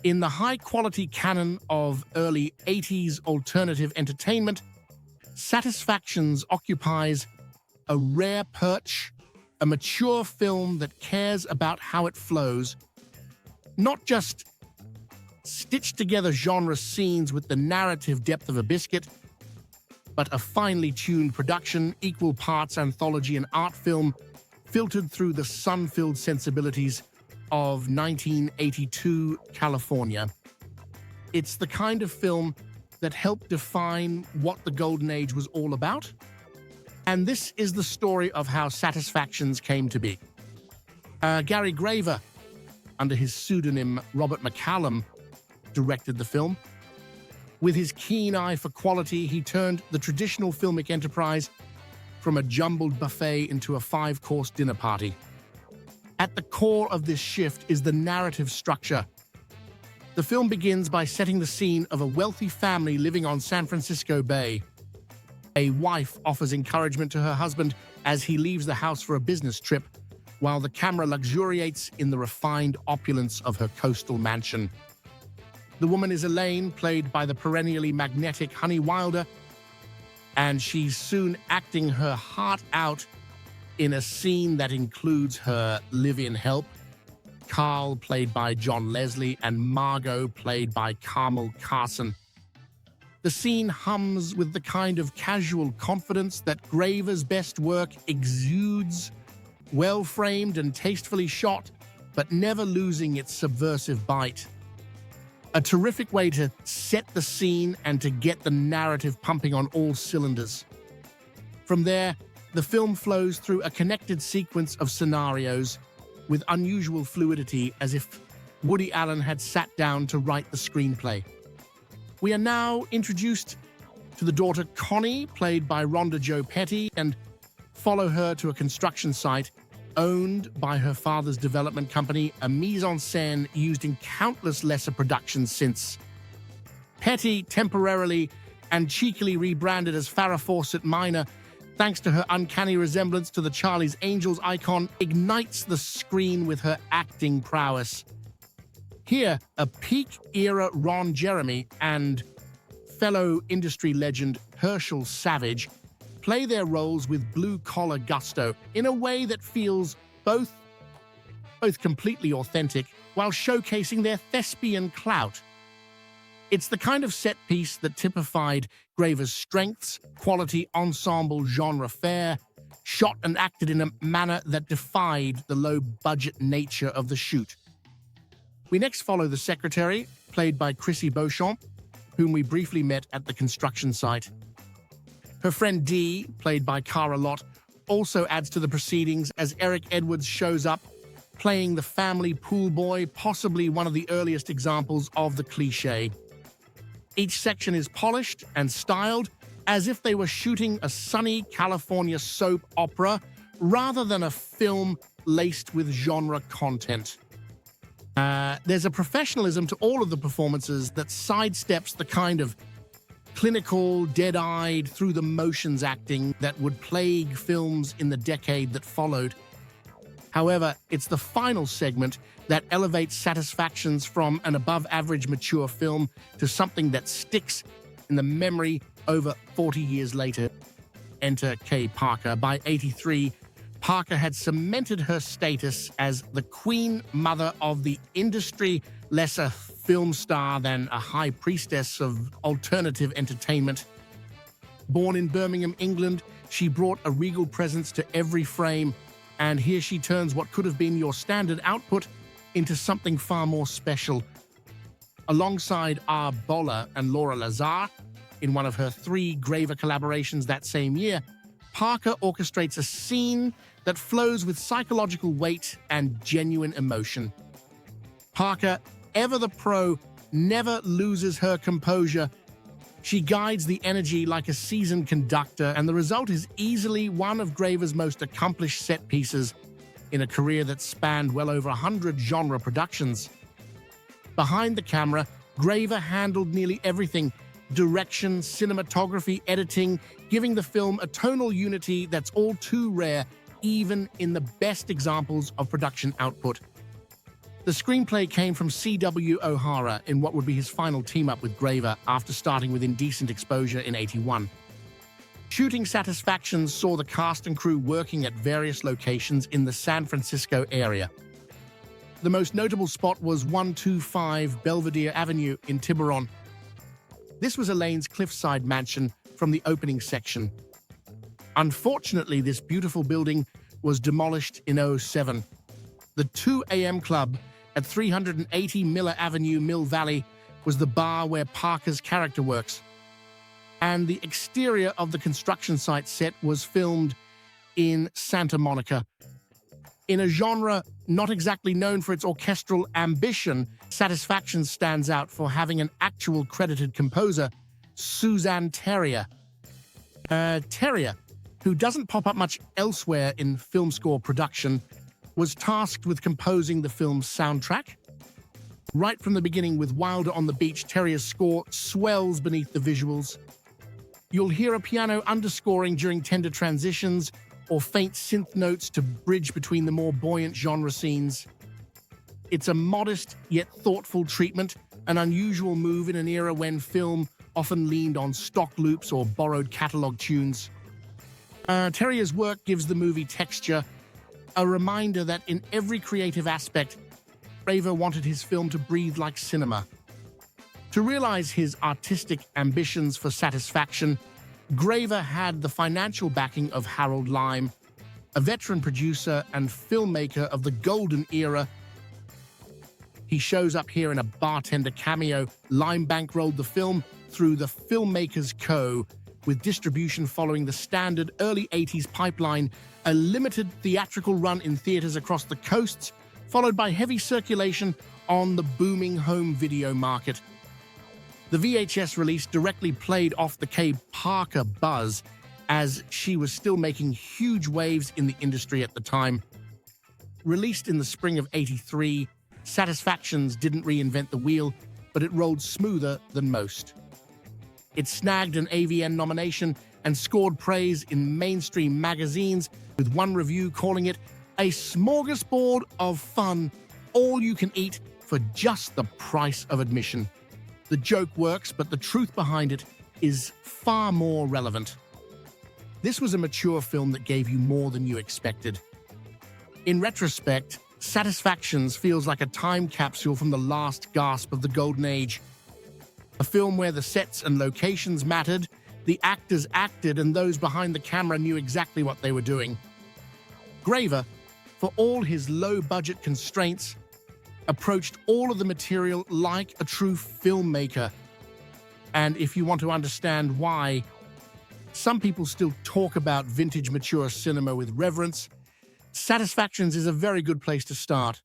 In the high-quality canon of early 80s alternative entertainment, Satisfactions occupies a rare perch, a mature film that cares about how it flows, not just stitched-together genre scenes with the narrative depth of a biscuit, but a finely tuned production, equal parts anthology and art film, filtered through the sun-filled sensibilities of 1982 California. It's the kind of film that helped define what the Golden Age was all about, and this is the story of how Satisfactions came to be. Gary Graver, under his pseudonym Robert McCallum, directed the film. With his keen eye for quality, he turned the traditional filmic enterprise from a jumbled buffet into a 5-course dinner party. At the core of this shift is the narrative structure. The film begins by setting the scene of a wealthy family living on San Francisco Bay. A wife offers encouragement to her husband as he leaves the house for a business trip, while the camera luxuriates in the refined opulence of her coastal mansion. The woman is Elaine, played by the perennially magnetic Honey Wilder, and she's soon acting her heart out in a scene that includes her live-in help, Carl, played by John Leslie, and Margot, played by Carmel Carson. The scene hums with the kind of casual confidence that Graver's best work exudes, well-framed and tastefully shot, but never losing its subversive bite. A terrific way to set the scene and to get the narrative pumping on all cylinders. From there, the film flows through a connected sequence of scenarios with unusual fluidity, as if Woody Allen had sat down to write the screenplay. We are now introduced to the daughter Connie, played by Rhonda Jo Petty, and follow her to a construction site owned by her father's development company, a mise-en-scène used in countless lesser productions since. Petty, temporarily and cheekily rebranded as Farrah Fawcett Minor, thanks to her uncanny resemblance to the Charlie's Angels icon, ignites the screen with her acting prowess. Here, a peak-era Ron Jeremy and fellow industry legend Herschel Savage play their roles with blue-collar gusto in a way that feels both completely authentic while showcasing their thespian clout. It's the kind of set piece that typified Graver's strengths, quality ensemble genre fare, shot and acted in a manner that defied the low-budget nature of the shoot. We next follow the secretary, played by Chrissy Beauchamp, whom we briefly met at the construction site. Her friend Dee, played by Cara Lott, also adds to the proceedings as Eric Edwards shows up, playing the family pool boy, possibly one of the earliest examples of the cliché. Each section is polished and styled as if they were shooting a sunny California soap opera rather than a film laced with genre content. There's a professionalism to all of the performances that sidesteps the kind of clinical, dead-eyed, through-the-motions acting that would plague films in the decade that followed. However, it's the final segment that elevates Satisfactions from an above-average mature film to something that sticks in the memory over 40 years later. Enter Kay Parker. By '83, Parker had cemented her status as the queen mother of the industry, less a film star than a high priestess of alternative entertainment. Born in Birmingham, England, she brought a regal presence to every frame, and here she turns what could have been your standard output into something far more special. Alongside R. Bolla and Laura Lazar, in one of her 3 Graver collaborations that same year, Parker orchestrates a scene that flows with psychological weight and genuine emotion. Parker, ever the pro, never loses her composure. She guides the energy like a seasoned conductor, and the result is easily one of Graver's most accomplished set pieces in a career that spanned well over 100 genre productions. Behind the camera, Graver handled nearly everything: direction, cinematography, editing, giving the film a tonal unity that's all too rare, even in the best examples of production output. The screenplay came from C.W. O'Hara in what would be his final team-up with Graver after starting with Indecent Exposure in '81. Shooting satisfactions saw the cast and crew working at various locations in the San Francisco area. The most notable spot was 125 Belvedere Avenue in Tiburon. This was Elaine's cliffside mansion from the opening section. Unfortunately, this beautiful building was demolished in '07. The 2 a.m. club at 380 Miller Avenue, Mill Valley, was the bar where Parker's character works. And the exterior of the construction site set was filmed in Santa Monica. In a genre not exactly known for its orchestral ambition, Satisfaction stands out for having an actual credited composer, Suzanne Terrier. Terrier, who doesn't pop up much elsewhere in film score production, was tasked with composing the film's soundtrack. Right from the beginning, with Wilder on the Beach, Terrier's score swells beneath the visuals. You'll hear a piano underscoring during tender transitions or faint synth notes to bridge between the more buoyant genre scenes. It's a modest yet thoughtful treatment, an unusual move in an era when film often leaned on stock loops or borrowed catalog tunes. Terrier's work gives the movie texture, a reminder that in every creative aspect, Graver wanted his film to breathe like cinema. To realize his artistic ambitions for Satisfaction, Graver had the financial backing of Harold Lime, a veteran producer and filmmaker of the golden era. He shows up here in a bartender cameo. Lime bankrolled the film through the Filmmakers Co., with distribution following the standard early '80s pipeline, a limited theatrical run in theaters across the coasts, followed by heavy circulation on the booming home video market. The VHS release directly played off the Kay Parker buzz, as she was still making huge waves in the industry at the time. Released in the spring of '83, Satisfactions didn't reinvent the wheel, but it rolled smoother than most. It snagged an AVN nomination and scored praise in mainstream magazines, with one review calling it a smorgasbord of fun, all you can eat for just the price of admission. The joke works, but the truth behind it is far more relevant. This was a mature film that gave you more than you expected. In retrospect, Satisfactions feels like a time capsule from the last gasp of the Golden Age. A film where the sets and locations mattered, the actors acted, and those behind the camera knew exactly what they were doing. Graver, for all his low-budget constraints, approached all of the material like a true filmmaker. And if you want to understand why, some people still talk about vintage mature cinema with reverence, Satisfactions is a very good place to start.